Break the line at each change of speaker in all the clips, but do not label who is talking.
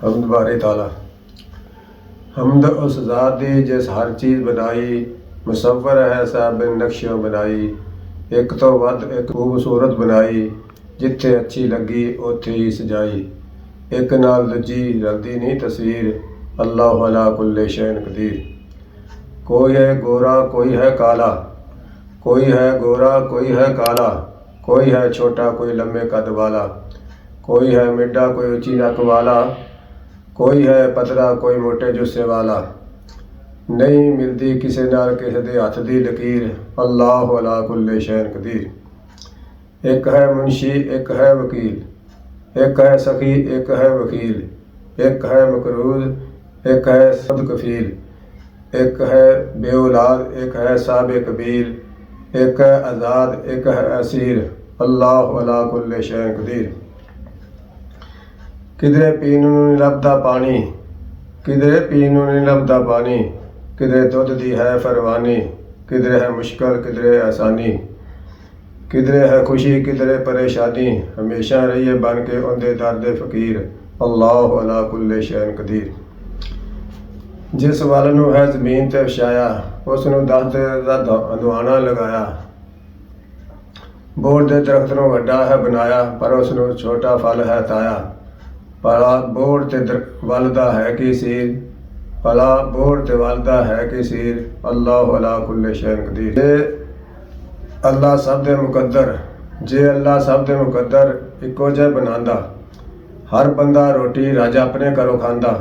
हम्द बारी ताला। हमद उस ज़ात दी जिस हर चीज़ बनाई, मुसव्वर है साहब नक्शों बनाई। एक तो वध एक खूबसूरत बनाई, जिथे अच्छी लगी उत्थे ही सजाई। एक नाल दूजी रलदी नहीं तस्वीर, अल्लाह अला कुल्ले शैन कदीर। कोई है गोरा कोई है काला, कोई है गोरा कोई है काला। कोई है छोटा कोई लम्बे कद वाला, कोई है मिड्डा कोई ऊंची नक वाला। कोई है पतला कोई मोटे जुस्से वाला। नहीं मिलती किसी नाल किसी दे हथ दी लकीर, अल्लाह अला कुल्ले शैन कदीर। एक है मुंशी एक है वकील, एक है सखी एक है वकील। एक है मकरूज एक है सद कफील। एक है बेऔलाद एक है साब कबील। एक है आज़ाद एक है असीर, अल्लाह अला कुल्ले शैन कदीर। किधरे पीन नूं नहीं लभदा पानी, किधरे पीन नूं नहीं लभदा पानी। किधरे दुध दी है फरवानी, किधरे है मुश्किल किधरे आसानी। किधरे है खुशी किधरे परेशानी, हमेशा रहिए बन के उनदे दर्द फकीर, अल्लाह अला कुल्ले शैन कदीर। जिस वल नूं है जमीन ते विछाया, उस नूं दस दा हंदवाना लगाया। बोड़ दे दरख्त नूं वड्डा है बनाया, पर उस नूं छोटा फल है ताया। भला बोड़ ते वल दा है की सीर, भला बोड़ ते वल दा है की सीर, अल्लाह अला कुल्ले शैन कदीर। जे अल्लाह सब दे मुकद्दर, जे अल्लाह सब दे मुकद्दर इक्को जिहा बनांदा। हर बंदा रोटी रज अपने घरों खांदा,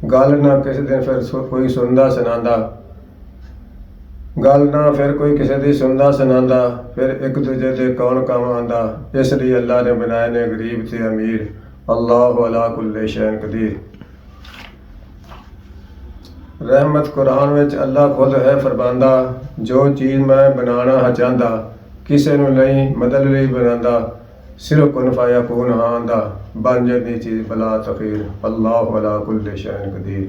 गल ना किसी दिन फिर कोई सुनदा सुनांदा। गल ना फिर कोई किसी दी सुनदा सुनांदा, फिर एक दूजे दे कौन काम आंदा। इसलिए अल्लाह ने बनाए ने गरीब ते अमीर, अल्लाह अला कुल्ले शैन कदीर। रहमत कुरान विच अल्लाह खुद है फरमांदा, जो चीज़ मैं बनाना है चाहता, किसी नूं नहीं मदद लई बनांदा। सिर्फ कुन फायकून हां दा, बन जाती चीज़ बला तखीर, अल्लाह अला कुल्ले शैन कदीर।